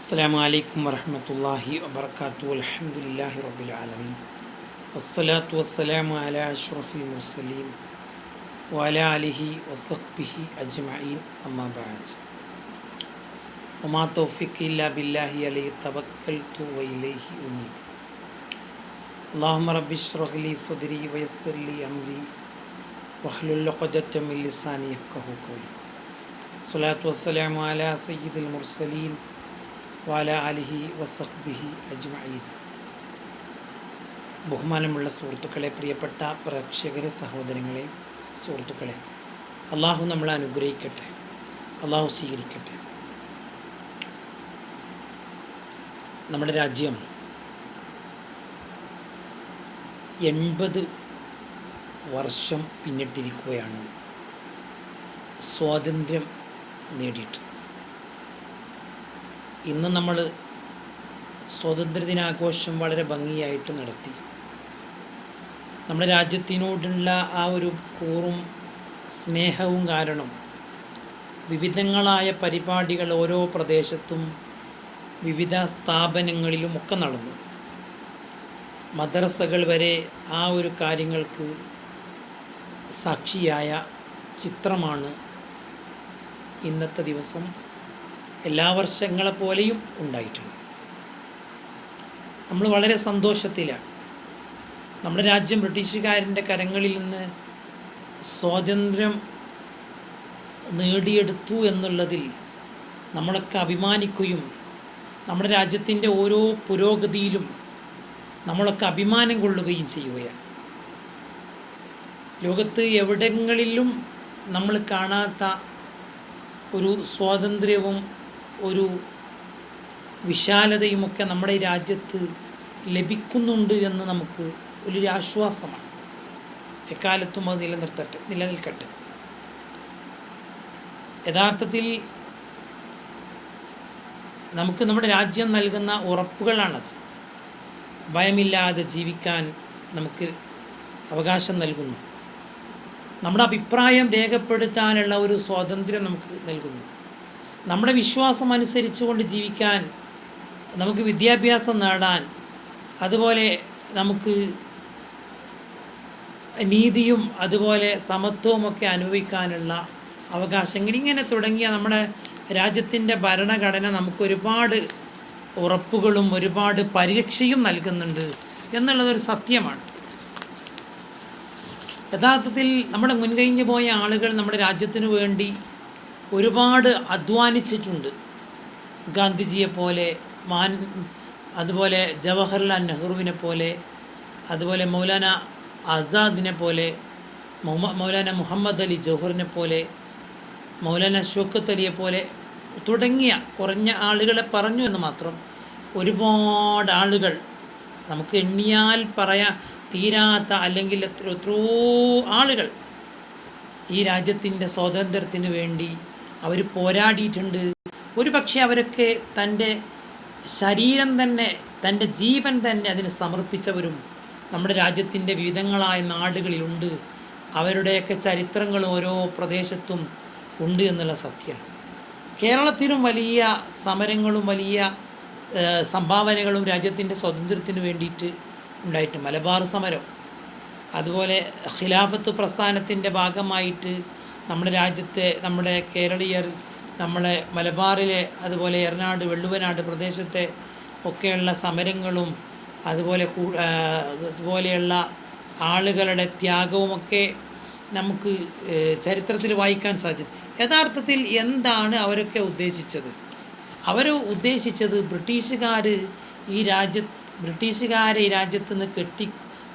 അസ്സലാമു അലൈക്കും വറഹ്മത്തുള്ളാഹി വബറകാതുഹു. അൽഹംദുലില്ലാഹി റബ്ബിൽ ആലമീൻ വസ്സലാത്തു വസ്സലാമു അലാ അഷ്റഫിൽ മുർസലീൻ വഅലാ ആലിഹി വസഹ്ബിഹി അജ്മഈൻ. അമ്മാ ബഅദ്. വമാ തൗഫീഖി ഇല്ലാ ബില്ലാഹി അലൈഹി തവക്കൽതു വഇലൈഹി ഉനീബ്. അല്ലാഹുമ്മ റബ്ബി ഇശ്റഹ് ലി സദ്രി വയസ്സിർ ലി അംരി വഹ്ലുൽ ഉഖ്ദത മിൻ ലിസാനി യഫ്ഖഹു ഖൗലി. സ്വലാത്തു വസ്സലാമു അലാ സയ്യിദിൽ മുർസലീൻ വാല അലിഹി വസഹ്ബിഹി അജ്മഈൻ. ബഹുമാനമുള്ള സുഹൃത്തുക്കളെ, പ്രിയപ്പെട്ട പ്രേക്ഷകരെ, സഹോദരങ്ങളെ, സുഹൃത്തുക്കളെ, അള്ളാഹു നമ്മളെ അനുഗ്രഹിക്കട്ടെ, അള്ളാഹു സ്വീകരിക്കട്ടെ. നമ്മുടെ രാജ്യം 80 വർഷം പിന്നിട്ടിരിക്കുകയാണ് സ്വാതന്ത്ര്യം നേടിയിട്ട്. ഇന്ന് നമ്മൾ സ്വാതന്ത്ര്യദിനാഘോഷം വളരെ ഭംഗിയായിട്ട് നടത്തി. നമ്മുടെ രാജ്യത്തിനോടുള്ള ആ ഒരു കൂറും സ്നേഹവും കാരണം വിവിധങ്ങളായ പരിപാടികൾ ഓരോ പ്രദേശത്തും വിവിധ സ്ഥാപനങ്ങളിലുമൊക്കെ നടന്നു. മദ്രസകൾ വരെ ആ ഒരു കാര്യങ്ങൾക്ക് സാക്ഷിയായ ചിത്രമാണ് ഇന്നത്തെ ദിവസം എല്ലാ വർഷങ്ങളെപ്പോലെയും ഉണ്ടായിട്ടുണ്ട്. നമ്മൾ വളരെ സന്തോഷത്തിലാണ്. നമ്മുടെ രാജ്യം ബ്രിട്ടീഷുകാരൻ്റെ കരങ്ങളിൽ നിന്ന് സ്വാതന്ത്ര്യം നേടിയെടുത്തു എന്നുള്ളതിൽ നമ്മളൊക്കെ അഭിമാനിക്കുകയും നമ്മുടെ രാജ്യത്തിൻ്റെ ഓരോ പുരോഗതിയിലും നമ്മളൊക്കെ അഭിമാനം കൊള്ളുകയും ചെയ്യുകയാണ്. ലോകത്ത് എവിടങ്ങളിലും നമ്മൾ കാണാത്ത ഒരു സ്വാതന്ത്ര്യവും ഒരു വിശാലതയുമൊക്കെ നമ്മുടെ രാജ്യത്ത് ലഭിക്കുന്നുണ്ട് എന്ന് നമുക്ക് വലിയൊരു ആശ്വാസമാണ്. എക്കാലത്തും അത് നിലനിൽക്കട്ടെ. യഥാർത്ഥത്തിൽ നമുക്ക് നമ്മുടെ രാജ്യം നൽകുന്ന ഉറപ്പുകളാണത്. ഭയമില്ലാതെ ജീവിക്കാൻ നമുക്ക് അവകാശം നൽകുന്നു. നമ്മുടെ അഭിപ്രായം രേഖപ്പെടുത്താനുള്ള ഒരു സ്വാതന്ത്ര്യം നമുക്ക് നൽകുന്നു. നമ്മുടെ വിശ്വാസം അനുസരിച്ചുകൊണ്ട് ജീവിക്കാൻ, നമുക്ക് വിദ്യാഭ്യാസം നേടാൻ, അതുപോലെ നമുക്ക് നീതിയും അതുപോലെ സമത്വവുമൊക്കെ അനുഭവിക്കാനുള്ള അവകാശങ്ങൾ, ഇങ്ങനെ തുടങ്ങിയ നമ്മുടെ രാജ്യത്തിൻ്റെ ഭരണഘടന നമുക്ക് ഒരുപാട് ഉറപ്പുകളും ഒരുപാട് പരിരക്ഷയും നൽകുന്നുണ്ട് എന്നുള്ളതൊരു സത്യമാണ്. യഥാർത്ഥത്തിൽ നമ്മുടെ മുൻകഴിഞ്ഞു പോയ ആളുകൾ നമ്മുടെ രാജ്യത്തിനു വേണ്ടി ഒരുപാട് അധ്വാനിച്ചിട്ടുണ്ട്. ഗാന്ധിജിയെ പോലെ, അതുപോലെ ജവഹർലാൽ നെഹ്റുവിനെ പോലെ, അതുപോലെ മൗലാന ആസാദിനെ പോലെ, മൗലാന മുഹമ്മദ് അലി ജൗഹറിനെ പോലെ, മൗലാന ഷൗക്കത്ത് അലിയെ പോലെ തുടങ്ങിയ കുറഞ്ഞ ആളുകളെ പറഞ്ഞു എന്ന് മാത്രം ഒരുപാട് ആളുകൾ, നമുക്ക് എണ്ണിയാൽ പറയാൻ തീരാത്ത അല്ലെങ്കിൽ എത്രയോ ആളുകൾ ഈ രാജ്യത്തിൻ്റെ സ്വാതന്ത്ര്യത്തിന് വേണ്ടി അവർ പോരാടിയിട്ടുണ്ട്. ഒരു പക്ഷേ അവരൊക്കെ തൻ്റെ ശരീരം തന്നെ, തൻ്റെ ജീവൻ തന്നെ അതിന് സമർപ്പിച്ചവരും നമ്മുടെ രാജ്യത്തിൻ്റെ വിവിധങ്ങളായ നാടുകളിലുണ്ട്. അവരുടെയൊക്കെ ചരിത്രങ്ങൾ ഓരോ പ്രദേശത്തും ഉണ്ട് എന്നുള്ള സത്യമാണ്. കേരളത്തിലും വലിയ സമരങ്ങളും വലിയ സംഭാവനകളും രാജ്യത്തിൻ്റെ സ്വാതന്ത്ര്യത്തിന് വേണ്ടിയിട്ട് ഉണ്ടായിട്ട്. മലബാർ സമരം, അതുപോലെ ഖിലാഫത്ത് പ്രസ്ഥാനത്തിൻ്റെ ഭാഗമായിട്ട് നമ്മുടെ രാജ്യത്തെ, നമ്മുടെ കേരളീയർ, നമ്മുടെ മലബാറിലെ, അതുപോലെ എറനാട്, വെള്ളുവനാട് പ്രദേശത്തെ ഒക്കെയുള്ള സമരങ്ങളും അതുപോലെയുള്ള ആളുകളുടെ ത്യാഗവുമൊക്കെ നമുക്ക് ചരിത്രത്തിൽ വായിക്കാൻ സാധിക്കും. യഥാർത്ഥത്തിൽ എന്താണ് അവരൊക്കെ ഉദ്ദേശിച്ചത്? അവർ ഉദ്ദേശിച്ചത് ബ്രിട്ടീഷുകാരെ ഈ രാജ്യത്ത് നിന്ന്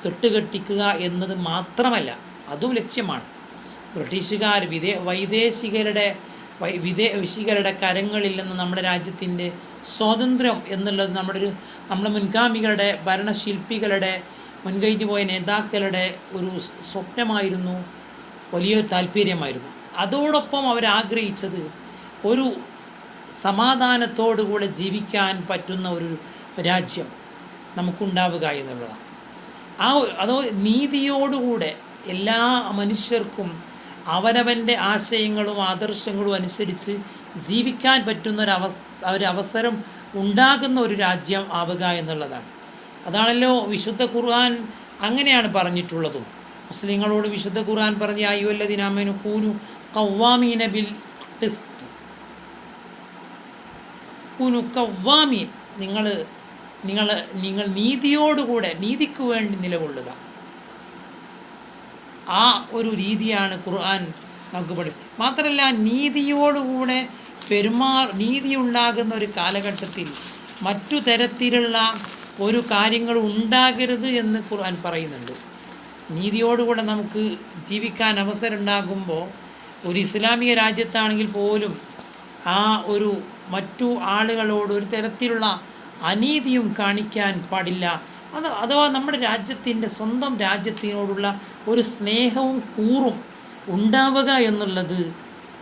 കെട്ടുകെട്ടിക്കുക എന്നത് മാത്രമല്ല, അതും ലക്ഷ്യമാണ്. ബ്രിട്ടീഷുകാർ വിദേശികളുടെ കരങ്ങളിൽ നിന്ന് നമ്മുടെ രാജ്യത്തിൻ്റെ സ്വാതന്ത്ര്യം എന്നുള്ളത് നമ്മുടെ മുൻഗാമികളുടെ, ഭരണശില്പികളുടെ, മുൻകഴിഞ്ഞു പോയ നേതാക്കളുടെ ഒരു സ്വപ്നമായിരുന്നു, വലിയൊരു താല്പര്യമായിരുന്നു. അതോടൊപ്പം അവരാഗ്രഹിച്ചത് ഒരു സമാധാനത്തോടുകൂടെ ജീവിക്കാൻ പറ്റുന്ന ഒരു രാജ്യം നമുക്കുണ്ടാവുക എന്നുള്ളതാണ്. അതോ നീതിയോടുകൂടെ എല്ലാ മനുഷ്യർക്കും അവനവൻ്റെ ആശയങ്ങളും ആദർശങ്ങളും അനുസരിച്ച് ജീവിക്കാൻ പറ്റുന്ന ഒരവസരം ഉണ്ടാകുന്ന ഒരു രാജ്യം ആവുക എന്നുള്ളതാണ്. അതാണല്ലോ വിശുദ്ധ ഖുർആൻ അങ്ങനെയാണ് പറഞ്ഞിട്ടുള്ളതും. മുസ്ലിങ്ങളോട് വിശുദ്ധ ഖുർആൻ പറഞ്ഞ അയ്യുവല്ലദീന ആമനൂ കൂനു ഖവ്വാമീന ബിൽ ഖിസ്ത്, കൂനു ഖവ്വാമീൻ, നിങ്ങൾ നീതിയോടുകൂടെ, നീതിക്ക് വേണ്ടി നിലകൊള്ളുക. ആ ഒരു രീതിയാണ് ഖുർആൻ നമുക്ക് മാത്രമല്ല, നീതിയോടുകൂടെ നീതി ഉണ്ടാകുന്ന ഒരു കാലഘട്ടത്തിൽ മറ്റു തരത്തിലുള്ള ഒരു കാര്യങ്ങൾ ഉണ്ടാകരുത് എന്ന് ഖുർആൻ പറയുന്നുണ്ട്. നീതിയോടുകൂടെ നമുക്ക് ജീവിക്കാൻ അവസരം ഉണ്ടാകുമ്പോൾ ഒരു ഇസ്ലാമിക രാജ്യത്താണെങ്കിൽ പോലും ആ ഒരു മറ്റു ആളുകളോട് ഒരു തരത്തിലുള്ള അനീതിയും കാണിക്കാൻ പാടില്ല. അഥവാ നമ്മുടെ സ്വന്തം രാജ്യത്തിനോടുള്ള ഒരു സ്നേഹവും കൂറും ഉണ്ടാവുക എന്നുള്ളത്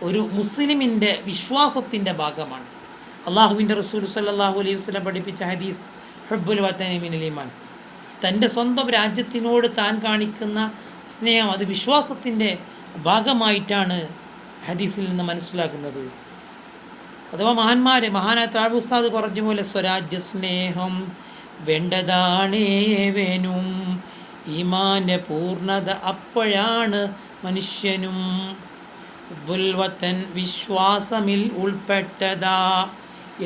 ഒരു മുസ്ലിമിൻ്റെ വിശ്വാസത്തിൻ്റെ ഭാഗമാണ്. അള്ളാഹുവിൻ്റെ റസൂൽ സല്ലല്ലാഹു അലൈഹി വസല്ലം പഠിപ്പിച്ച ഹദീസ് ഹുബ്ബുൽ വതനി മിനൽ ഈമാൻ, തൻ്റെ സ്വന്തം രാജ്യത്തിനോട് താൻ കാണിക്കുന്ന സ്നേഹം അത് വിശ്വാസത്തിൻ്റെ ഭാഗമായിട്ടാണ് ഹദീസിൽ നിന്ന് മനസ്സിലാക്കുന്നത്. അഥവാ മഹാനായ താഴ് ഉസ്താദ് പറഞ്ഞ പോലെ സ്വരാജ്യ സ്നേഹം വേണ്ടതാണേവനും, ഈമാൻ്റെ പൂർണ്ണത അപ്പോഴാണ് മനുഷ്യനും. ഹുബ്ബുൽ വതൻ വിശ്വാസമിൽ ഉൾപ്പെട്ടതാ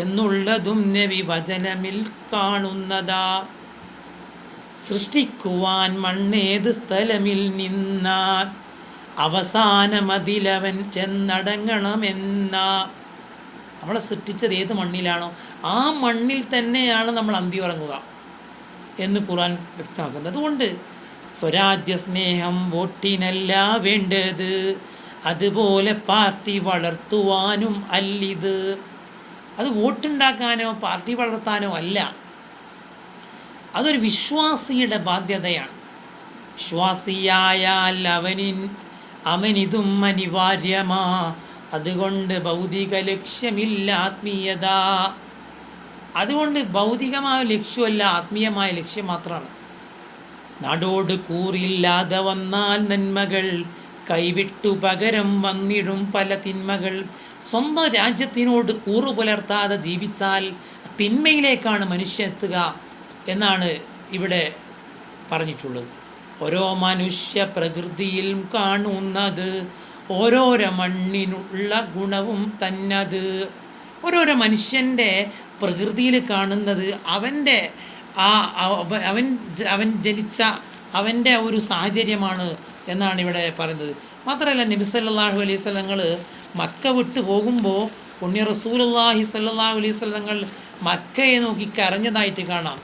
എന്നുള്ളതും നബി വചനമിൽ കാണുന്നതാ. സൃഷ്ടിക്കുവാൻ മണ്ണേത് സ്ഥലമിൽ നിന്നാൽ അവസാനമതിലവൻ ചെന്നടങ്ങണമെന്ന. നമ്മളെ സൃഷ്ടിച്ചത് ഏത് മണ്ണിലാണോ ആ മണ്ണിൽ തന്നെയാണ് നമ്മൾ അന്തി ഉറങ്ങുക എന്ന് ഖുർആൻ വ്യക്തമാക്കുന്നത്. അതുകൊണ്ട് സ്വരാജ്യ സ്നേഹം വോട്ടിനല്ല വേണ്ടത്, അതുപോലെ പാർട്ടി വളർത്തുവാനും അല്ലിത്. അത് വോട്ടുണ്ടാക്കാനോ പാർട്ടി വളർത്താനോ അല്ല, അതൊരു വിശ്വാസിയുടെ ബാധ്യതയാണ്. വിശ്വാസിയായാൽ അവനിതും അനിവാര്യമാ, അതുകൊണ്ട് ഭൗതിക ലക്ഷ്യമില്ല ആത്മീയത. അതുകൊണ്ട് ഭൗതികമായ ലക്ഷ്യമല്ല, ആത്മീയമായ ലക്ഷ്യം മാത്രമാണ്. നാടോട് കൂറില്ലാതെ വന്നാൽ നന്മകൾ, കൈവിട്ടു പകരം വന്നിടും പല തിന്മകൾ. സ്വന്തം രാജ്യത്തിനോട് കൂറു പുലർത്താതെ ജീവിച്ചാൽ തിന്മയിലേക്കാണ് മനുഷ്യൻ എത്തുക എന്നാണ് ഇവിടെ പറഞ്ഞിട്ടുള്ളത്. ഓരോ മനുഷ്യ പ്രകൃതിയിൽ കാണുന്നത് ഓരോരോ മണ്ണിനുള്ള ഗുണവും തന്നത്. ഓരോരോ മനുഷ്യൻ്റെ പ്രകൃതിയിൽ കാണുന്നത് അവൻ ജനിച്ച അവൻ്റെ ഒരു സാഹചര്യമാണ് എന്നാണ് ഇവിടെ പറയുന്നത്. മാത്രമല്ല, നബി സല്ലല്ലാഹു അലൈഹി വസല്ലങ്ങൾ മക്ക വിട്ടു പോകുമ്പോൾ പുണ്യ റസൂലുള്ളാഹി സല്ലല്ലാഹു അലൈഹി വസല്ലങ്ങൾ മക്കയെ നോക്കി കരഞ്ഞതായിട്ട് കാണാം.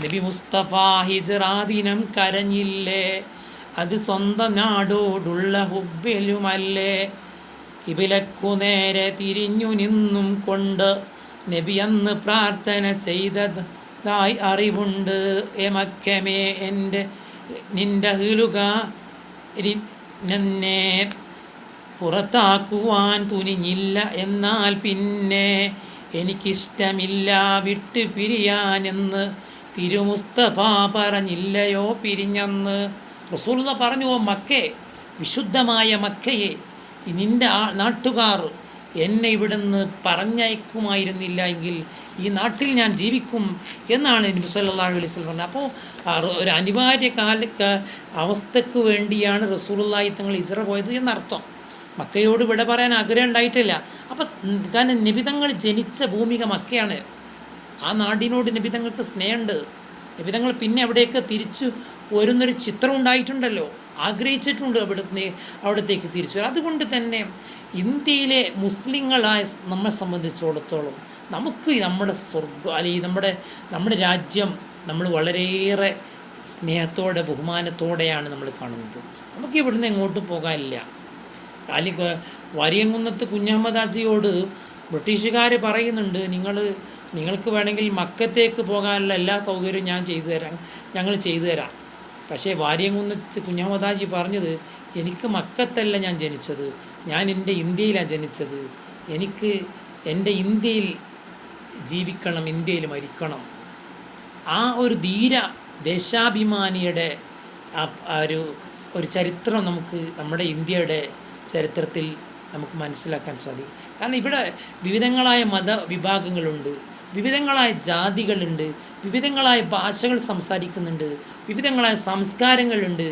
നബി മുസ്തഫ ഹിജ്റാദിനം കരഞ്ഞില്ലേ, അത് സ്വന്തം നാടോടുള്ള ഹുബ്ബിലുമല്ലേ. കിബിലക്കു നേരെ തിരിഞ്ഞു നിന്നും കൊണ്ട് നബി അന്ന് പ്രാർത്ഥന ചെയ്തതായി അറിവുണ്ട്. മക്കമേ നിൻ്റെ ഹിലുക എന്നെ പുറത്താക്കുവാൻ തുനിഞ്ഞില്ല, എന്നാൽ പിന്നെ എനിക്കിഷ്ടമില്ല വിട്ട് പിരിയാനെന്ന് തിരുമുസ്തഫ പറഞ്ഞില്ലയോ പിരിഞ്ഞന്ന്. റസൂലുള്ളാഹി പറഞ്ഞു, ഓ മക്കേ, വിശുദ്ധമായ മക്കയെ, നിൻ്റെ നാട്ടുകാർ എന്നെ ഇവിടുന്ന് പറഞ്ഞയക്കുമായിരുന്നില്ല എങ്കിൽ ഈ നാട്ടിൽ ഞാൻ ജീവിക്കും എന്നാണ് നബി സല്ലല്ലാഹു അലൈഹി വസല്ലം പറഞ്ഞത്. അപ്പോൾ ഒരു അനിവാര്യ അവസ്ഥയ്ക്ക് വേണ്ടിയാണ് റസൂലുള്ളാഹി തങ്ങൾ ഇസ്ര പോയത് എന്നർത്ഥം. മക്കയോട് വിട പറയാൻ ആഗ്രഹം ഉണ്ടായിട്ടില്ല. അപ്പം കാരണം നബിതങ്ങൾ ജനിച്ച ഭൂമിക മക്കയാണ്. ആ നാടിനോട് നബിതങ്ങൾക്ക് സ്നേഹമുണ്ട്. നബിതങ്ങൾ പിന്നെ അവിടേക്ക് തിരിച്ചു വരുന്നൊരു ചിത്രം ഉണ്ടായിട്ടുണ്ടല്ലോ, ആഗ്രഹിച്ചിട്ടുണ്ട് അവിടത്തേക്ക് തിരിച്ചു. അതുകൊണ്ട് തന്നെ ഇന്ത്യയിലെ മുസ്ലിങ്ങളായ നമ്മെ സംബന്ധിച്ചിടത്തോളം നമുക്ക് നമ്മുടെ സ്വർഗ്ഗം അല്ലെങ്കിൽ നമ്മുടെ രാജ്യം നമ്മൾ വളരെയേറെ സ്നേഹത്തോടെ ബഹുമാനത്തോടെയാണ് നമ്മൾ കാണുന്നത്. നമുക്ക് ഇവിടുന്ന് എങ്ങോട്ടും പോകാനില്ല. അല്ലെങ്കിൽ വാരിയംകുന്നത്ത് കുഞ്ഞഹമ്മദ് ഹാജിയോട് ബ്രിട്ടീഷുകാർ പറയുന്നുണ്ട്, നിങ്ങൾക്ക് വേണമെങ്കിൽ മക്കത്തേക്ക് പോകാനുള്ള എല്ലാ സൗകര്യവും ഞങ്ങൾ ചെയ്തു തരാം. പക്ഷേ വാരിയംകുന്നത്ത് കുഞ്ഞഹമ്മദ് ഹാജി പറഞ്ഞത്, എനിക്ക് മക്കത്തല്ല ഞാൻ ജനിച്ചത്, ഞാൻ എൻ്റെ ഇന്ത്യയിലാണ് ജനിച്ചത്. എനിക്ക് എൻ്റെ ഇന്ത്യയിൽ ജീവിക്കണം, ഇന്ത്യയിൽ മരിക്കണം. ആ ഒരു ധീര ദേശാഭിമാനിയുടെ ഒരു ചരിത്രം നമുക്ക് നമ്മുടെ ഇന്ത്യയുടെ ചരിത്രത്തിൽ നമുക്ക് മനസ്സിലാക്കാൻ സാധിക്കും. കാരണം ഇവിടെ വിവിധങ്ങളായ മതവിഭാഗങ്ങളുണ്ട്, വിവിധങ്ങളായ ജാതികളുണ്ട്, വിവിധങ്ങളായ ഭാഷകൾ സംസാരിക്കുന്നുണ്ട്, വിവിധങ്ങളായ സംസ്കാരങ്ങളുണ്ട്.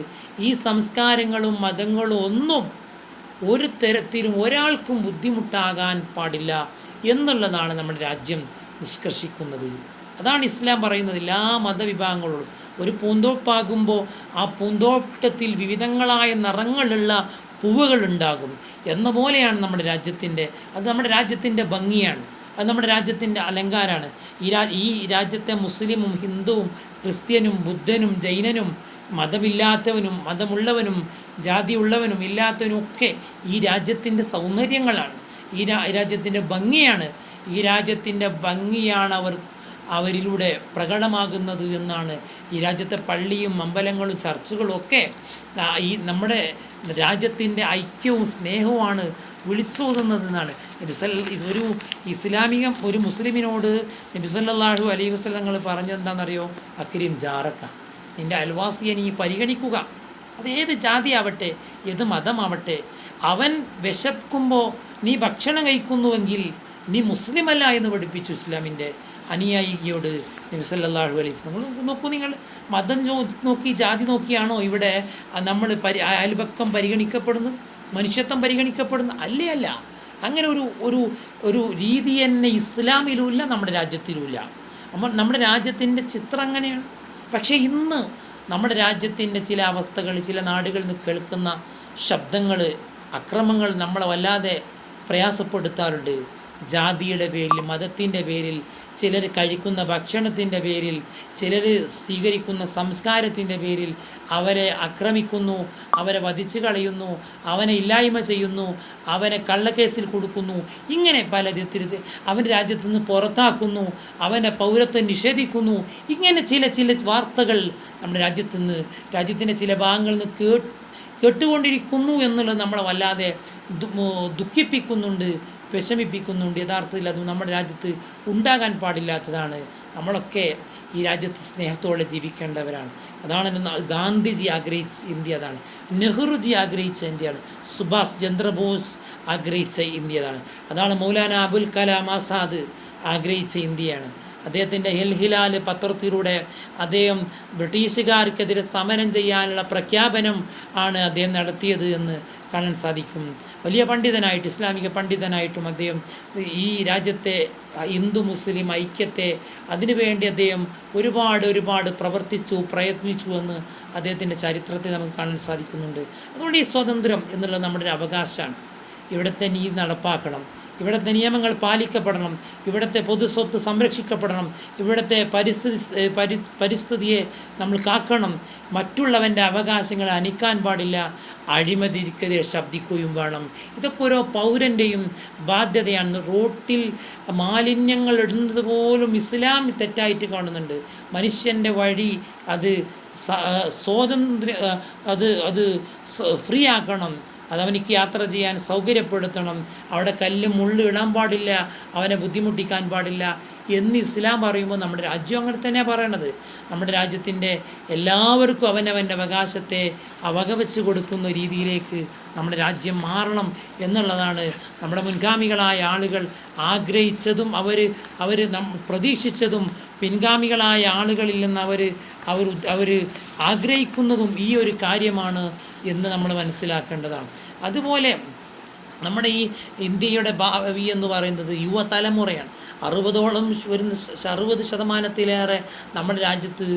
ഈ സംസ്കാരങ്ങളും മതങ്ങളും ഒന്നും ഒരു തരത്തിലും ഒരാൾക്കും ബുദ്ധിമുട്ടാകാൻ പാടില്ല എന്നുള്ളതാണ് നമ്മുടെ രാജ്യം നിഷ്കർഷിക്കുന്നത്. അതാണ് ഇസ്ലാം പറയുന്നത്. എല്ലാ മതവിഭാഗങ്ങളോടും ഒരു പൂന്തോപ്പാകുമ്പോൾ ആ പൂന്തോട്ടത്തിൽ വിവിധങ്ങളായ നിറങ്ങളുള്ള പൂവുകളുണ്ടാകും എന്ന പോലെയാണ് നമ്മുടെ രാജ്യത്തിൻ്റെ, അത് നമ്മുടെ രാജ്യത്തിൻ്റെ ഭംഗിയാണ്, അത് നമ്മുടെ രാജ്യത്തിൻ്റെ അലങ്കാരമാണ്. ഈ രാജ്യത്തെ മുസ്ലിമും ഹിന്ദുവും ക്രിസ്ത്യനും ബുദ്ധനും ജൈനനും മതമില്ലാത്തവനും മതമുള്ളവനും ജാതിയുള്ളവനും ഇല്ലാത്തവനും ഒക്കെ ഈ രാജ്യത്തിൻ്റെ സൗന്ദര്യങ്ങളാണ്, ഈ രാജ്യത്തിൻ്റെ ഭംഗിയാണ്. ഈ രാജ്യത്തിൻ്റെ ഭംഗിയാണ് അവരിലൂടെ പ്രകടമാകുന്നത് എന്നാണ് ഈ രാജ്യത്തെ പള്ളിയും അമ്പലങ്ങളും ചർച്ചുകളും ഒക്കെ ഈ നമ്മുടെ രാജ്യത്തിൻ്റെ ഐക്യവും സ്നേഹവുമാണ് വിളിച്ചോതുന്നതെന്നാണ് ഒരു ഒരു മുസ്ലിമിനോട് നബി സല്ലല്ലാഹു അലൈഹി വസല്ലം പറഞ്ഞെന്താണെന്നറിയോ? അക്രിം ജാറക്ക, നിൻ്റെ അയൽവാസിയെ നീ പരിഗണിക്കുക. അത് ഏത് ജാതിയാവട്ടെ, ഏത് മതമാവട്ടെ. അവൻ വിശക്കുമ്പോൾ നീ ഭക്ഷണം കഴിക്കുന്നുവെങ്കിൽ നീ മുസ്ലിമല്ല എന്ന് പഠിപ്പിച്ചു ഇസ്ലാമിൻ്റെ അനുയായിയോട് നബി സല്ലല്ലാഹു അലൈഹി വസല്ലം. നോക്കൂ, നിങ്ങൾ മതം നോക്കി ജാതി നോക്കിയാണോ ഇവിടെ നമ്മൾ അയൽപക്കം പരിഗണിക്കപ്പെടുന്നത്, മനുഷ്യത്വം പരിഗണിക്കപ്പെടുന്നത്? അല്ല. അങ്ങനെ ഒരു രീതി തന്നെ ഇസ്ലാമിലുമില്ല, നമ്മുടെ രാജ്യത്തിലുമില്ല. നമ്മുടെ രാജ്യത്തിൻ്റെ ചിത്രം അങ്ങനെയാണ്. പക്ഷേ ഇന്ന് നമ്മുടെ രാജ്യത്തിൻ്റെ ചില അവസ്ഥകൾ, ചില നാടുകളിൽ നിന്ന് കേൾക്കുന്ന ശബ്ദങ്ങൾ, അക്രമങ്ങൾ നമ്മളെ വല്ലാതെ പ്രയാസപ്പെടുത്താറുണ്ട്. ജാതിയുടെ പേരിൽ, മതത്തിൻ്റെ പേരിൽ, ചിലർ കഴിക്കുന്ന ഭക്ഷണത്തിൻ്റെ പേരിൽ, ചിലർ സ്വീകരിക്കുന്ന സംസ്കാരത്തിൻ്റെ പേരിൽ അവരെ ആക്രമിക്കുന്നു, അവരെ വധിച്ചു കളയുന്നു, അവനെ ഇല്ലായ്മ ചെയ്യുന്നു, അവനെ കള്ളക്കേസിൽ കൊടുക്കുന്നു. ഇങ്ങനെ പല വിധത്തിൽ അവൻ്റെ രാജ്യത്തു നിന്ന് പുറത്താക്കുന്നു, അവൻ്റെ പൗരത്വം നിഷേധിക്കുന്നു. ഇങ്ങനെ ചില വാർത്തകൾ നമ്മുടെ രാജ്യത്തിൻ്റെ ചില ഭാഗങ്ങളിൽ നിന്ന് കേട്ടുകൊണ്ടിരിക്കുന്നു എന്നുള്ളത് നമ്മളെ വല്ലാതെ ദുഃഖിപ്പിക്കുന്നുണ്ട്, വിഷമിപ്പിക്കുന്നുണ്ട്. യഥാർത്ഥത്തിൽ അത് നമ്മുടെ രാജ്യത്ത് ഉണ്ടാകാൻ പാടില്ലാത്തതാണ്. നമ്മളൊക്കെ ഈ രാജ്യത്ത് സ്നേഹത്തോടെ ജീവിക്കേണ്ടവരാണ്. അതാണ് ഗാന്ധിജി ആഗ്രഹിച്ച ഇന്ത്യ, അതാണ് നെഹ്റുജി ആഗ്രഹിച്ച ഇന്ത്യയാണ്, സുഭാഷ് ചന്ദ്രബോസ് ആഗ്രഹിച്ച ഇന്ത്യയാണ്, അതാണ് മൗലാന അബുൽ കലാം ആസാദ് ആഗ്രഹിച്ച ഇന്ത്യയാണ്. അദ്ദേഹത്തിൻ്റെ ഹിലാൽ പത്രത്തിലൂടെ അദ്ദേഹം ബ്രിട്ടീഷുകാർക്കെതിരെ സമരം ചെയ്യാനുള്ള പ്രഖ്യാപനം ആണ് അദ്ദേഹം നടത്തിയത് എന്ന് കാണാൻ സാധിക്കും. വലിയ പണ്ഡിതനായിട്ട്, ഇസ്ലാമിക പണ്ഡിതനായിട്ടും അദ്ദേഹം ഈ രാജ്യത്തെ ഹിന്ദു മുസ്ലിം ഐക്യത്തെ അതിനുവേണ്ടി അദ്ദേഹം ഒരുപാട് പ്രയത്നിച്ചു എന്ന് അദ്ദേഹത്തിൻ്റെ ചരിത്രത്തെ നമുക്ക് കാണാൻ സാധിക്കുന്നുണ്ട്. അതുകൊണ്ട് ഈ സ്വാതന്ത്ര്യം എന്നുള്ളത് നമ്മുടെ ഒരു അവകാശമാണ്. ഇവിടുത്തെ നീതി നടപ്പാക്കണം, ഇവിടുത്തെ നിയമങ്ങൾ പാലിക്കപ്പെടണം, ഇവിടുത്തെ പൊതുസ്വത്ത് സംരക്ഷിക്കപ്പെടണം, ഇവിടുത്തെ പരിസ്ഥിതിയെ നമ്മൾ കാക്കണം, മറ്റുള്ളവൻ്റെ അവകാശങ്ങൾ ഹനിക്കാൻ പാടില്ല, അഴിമതിക്കെതിരെ ശബ്ദിക്കുകയും വേണം. ഇതൊക്കെ ഓരോ പൗരൻ്റെയും ബാധ്യതയാണ്. റോട്ടിൽ മാലിന്യങ്ങൾ ഇടുന്നത് പോലും ഇസ്ലാം തെറ്റായിട്ട് കാണുന്നുണ്ട്. മനുഷ്യൻ്റെ വഴി അത് അത് ഫ്രീ ആക്കണം, അതവനിക്ക് യാത്ര ചെയ്യാൻ സൗകര്യപ്പെടുത്തണം, അവിടെ കല്ലും മുള്ളും ഇടാൻ പാടില്ല, അവനെ ബുദ്ധിമുട്ടിക്കാൻ പാടില്ല എന്ന് ഇസ്ലാം പറയുമ്പോൾ നമ്മുടെ രാജ്യം അങ്ങനെ തന്നെയാണ് പറയണത്. നമ്മുടെ രാജ്യത്തിൻ്റെ എല്ലാവർക്കും അവനവൻ്റെ അവകാശത്തെ അവകവച്ച് കൊടുക്കുന്ന രീതിയിലേക്ക് നമ്മുടെ രാജ്യം മാറണം എന്നുള്ളതാണ് നമ്മുടെ മുൻഗാമികളായ ആളുകൾ ആഗ്രഹിച്ചതും അവർ പ്രതീക്ഷിച്ചതും പിൻഗാമികളായ ആളുകളിൽ നിന്ന് അവർ ആഗ്രഹിക്കുന്നതും ഈ ഒരു കാര്യമാണ് എന്ന് നമ്മൾ മനസ്സിലാക്കേണ്ടതാണ്. അതുപോലെ നമ്മുടെ ഈ ഇന്ത്യയുടെ ഭാവി എന്ന് പറയുന്നത് യുവതലമുറയാണ്. 60% നമ്മുടെ രാജ്യത്ത്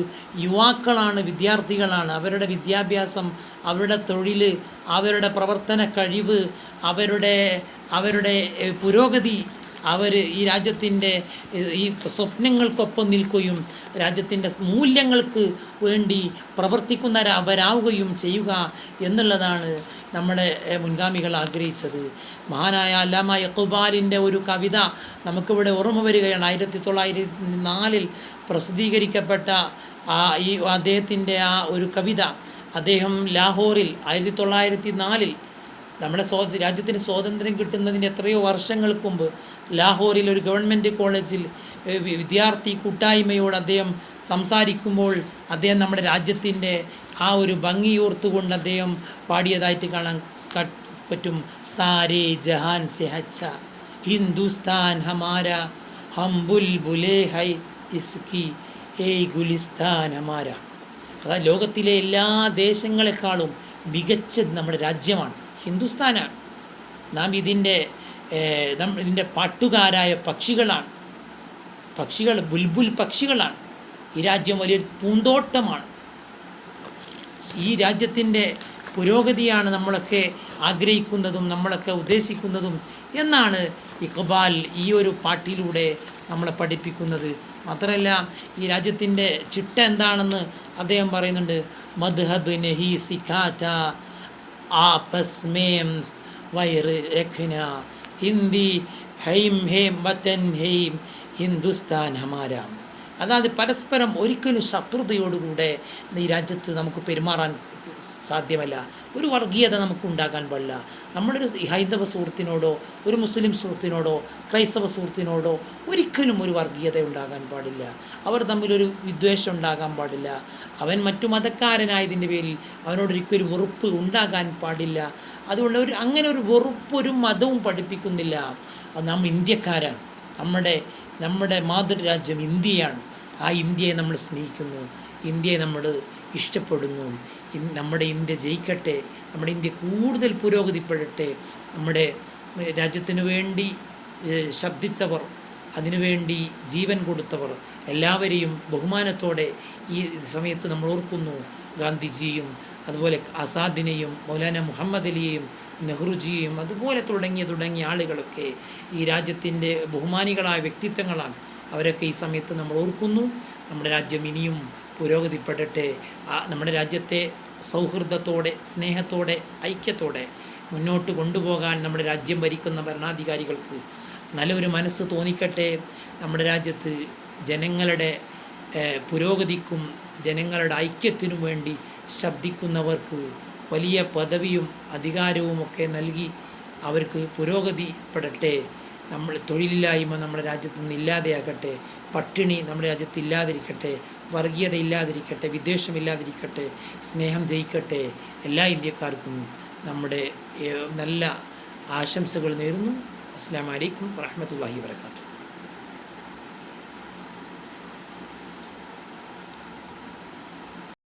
യുവാക്കളാണ്, വിദ്യാർത്ഥികളാണ്. അവരുടെ വിദ്യാഭ്യാസം, അവരുടെ തൊഴിൽ, അവരുടെ പ്രവർത്തന കഴിവ്, അവരുടെ പുരോഗതി, അവർ ഈ രാജ്യത്തിൻ്റെ ഈ സ്വപ്നങ്ങൾക്കൊപ്പം നിൽക്കുകയും രാജ്യത്തിൻ്റെ മൂല്യങ്ങൾക്ക് വേണ്ടി പ്രവർത്തിക്കുന്നവരാവുകയും ചെയ്യുക എന്നുള്ളതാണ് നമ്മുടെ മുൻഗാമികൾ ആഗ്രഹിച്ചത്. മഹാനായ അല്ലാമ ഇഖ്ബാലിൻ്റെ ഒരു കവിത നമുക്കിവിടെ ഓർമ്മ വരികയാണ്. 1904 പ്രസിദ്ധീകരിക്കപ്പെട്ട ഈ അദ്ദേഹത്തിൻ്റെ ആ ഒരു കവിത. അദ്ദേഹം ലാഹോറിൽ 1904 നമ്മുടെ രാജ്യത്തിന് സ്വാതന്ത്ര്യം കിട്ടുന്നതിന് എത്രയോ വർഷങ്ങൾക്ക് മുമ്പ് ലാഹോറിൽ ഒരു ഗവൺമെൻറ് കോളേജിൽ വിദ്യാർത്ഥി കൂട്ടായ്മയോട് അദ്ദേഹം സംസാരിക്കുമ്പോൾ അദ്ദേഹം നമ്മുടെ രാജ്യത്തിൻ്റെ ആ ഒരു ഭംഗിയോർത്തുകൊണ്ട് അദ്ദേഹം പാടിയതായിട്ട് പറ്റും. സാരേ ജഹാൻ സെ അച്ഛ ഹിന്ദുസ്ഥാൻ ഹമാര ഹം ബുൽബുലേ ഹൈ ഇസ്കി ഏയ് ഗുലിസ്ഥാൻ ഹമാര. അതായത് ലോകത്തിലെ എല്ലാ ദേശങ്ങളെക്കാളും മികച്ചത് നമ്മുടെ രാജ്യമാണ്, ഹിന്ദുസ്ഥാനാണ്. നാം ഇതിൻ്റെ പാട്ടുകാരായ പക്ഷികളാണ്, ബുൽബുൽ പക്ഷികളാണ്. ഈ രാജ്യം വലിയൊരു പൂന്തോട്ടമാണ്. ഈ രാജ്യത്തിൻ്റെ പുരോഗതിയാണ് നമ്മളൊക്കെ ആഗ്രഹിക്കുന്നതും നമ്മളൊക്കെ ഉദ്ദേശിക്കുന്നതും എന്നാണ് ഇഖ്ബാൽ ഈ ഒരു പാട്ടിലൂടെ നമ്മളെ പഠിപ്പിക്കുന്നത്. മാത്രമല്ല ഈ രാജ്യത്തിൻ്റെ ചിട്ട എന്താണെന്ന് അദ്ദേഹം പറയുന്നുണ്ട്. മദ്ഹബ് നഹി സിഖാത ആപസ് മേം വൈർ രഖ്ന ഹിന്ദി ഹൈം ഹേം വതൻ ഹൈം ഹിന്ദുസ്ഥാൻ ഹമാര. അതായത് പരസ്പരം ഒരിക്കലും ശത്രുതയോടുകൂടെ ഈ രാജ്യത്ത് നമുക്ക് പെരുമാറാൻ സാധ്യമല്ല. ഒരു വർഗീയത നമുക്ക് ഉണ്ടാകാൻ പാടില്ല. നമ്മളൊരു ഹൈന്ദവ സുഹൃത്തിനോടോ ഒരു മുസ്ലിം സുഹൃത്തിനോടോ ക്രൈസ്തവ സുഹൃത്തിനോടോ ഒരിക്കലും ഒരു വർഗീയത ഉണ്ടാകാൻ പാടില്ല. അവർ തമ്മിലൊരു വിദ്വേഷം ഉണ്ടാകാൻ പാടില്ല. അവൻ മറ്റു മതക്കാരനായതിൻ്റെ പേരിൽ അവനോടൊരിക്കലും വെറുപ്പ് ഉണ്ടാകാൻ പാടില്ല. അതുകൊണ്ട് അങ്ങനെ ഒരു വെറുപ്പ് ഒരു മതവും പഠിപ്പിക്കുന്നില്ല. അത് നാം ഇന്ത്യക്കാരാണ്. നമ്മുടെ മാതൃരാജ്യം ഇന്ത്യയാണ്. ആ ഇന്ത്യയെ നമ്മൾ സ്നേഹിക്കുന്നു, ഇന്ത്യയെ നമ്മൾ ഇഷ്ടപ്പെടുന്നു. നമ്മുടെ ഇന്ത്യ ജയിക്കട്ടെ, നമ്മുടെ ഇന്ത്യ കൂടുതൽ പുരോഗതിപ്പെടട്ടെ. നമ്മുടെ രാജ്യത്തിനു വേണ്ടി ശബ്ദിച്ചവർ, അതിനുവേണ്ടി ജീവൻ കൊടുത്തവർ എല്ലാവരെയും ബഹുമാനത്തോടെ ഈ സമയത്ത് നമ്മൾ ഓർക്കുന്നു. ഗാന്ധിജിയും അതുപോലെ ആസാദിനെയും മൗലാന മുഹമ്മദ് അലിയെയും നെഹ്റുജിയെയും അതുപോലെ തുടങ്ങിയ ആളുകളൊക്കെ ഈ രാജ്യത്തിൻ്റെ ബഹുമാനികളായ വ്യക്തിത്വങ്ങളാണ്. അവരൊക്കെ ഈ സമയത്ത് നമ്മൾ ഓർക്കുന്നു. നമ്മുടെ രാജ്യം ഇനിയും പുരോഗതിപ്പെടട്ടെ. നമ്മുടെ രാജ്യത്തെ സൗഹൃദത്തോടെ, സ്നേഹത്തോടെ, ഐക്യത്തോടെ മുന്നോട്ട് കൊണ്ടുപോകാൻ നമ്മുടെ രാജ്യം ഭരിക്കുന്ന ഭരണാധികാരികൾക്ക് നല്ലൊരു മനസ്സ് തോന്നിക്കട്ടെ. നമ്മുടെ രാജ്യത്ത് ജനങ്ങളുടെ പുരോഗതിക്കും ജനങ്ങളുടെ ഐക്യത്തിനും വേണ്ടി ശബ്ദിക്കുന്നവർക്ക് വലിയ പദവിയും അധികാരവുമൊക്കെ നൽകി അവർക്ക് പുരോഗതിപ്പെടട്ടെ. തൊഴിലില്ലായ്മ നമ്മുടെ രാജ്യത്ത് നിന്ന് ഇല്ലാതെയാകട്ടെ, പട്ടിണി നമ്മുടെ രാജ്യത്ത് ഇല്ലാതിരിക്കട്ടെ, വർഗീയത ഇല്ലാതിരിക്കട്ടെ, വിദ്വേഷമില്ലാതിരിക്കട്ടെ, സ്നേഹം ജയിക്കട്ടെ. എല്ലാ ഇന്ത്യക്കാർക്കും നമ്മുടെ നല്ല ആശംസകൾ നേരുന്നു. അസ്സലാമു അലൈക്കും വറഹ്മത്തുള്ളാഹി വബറകാതുഹു.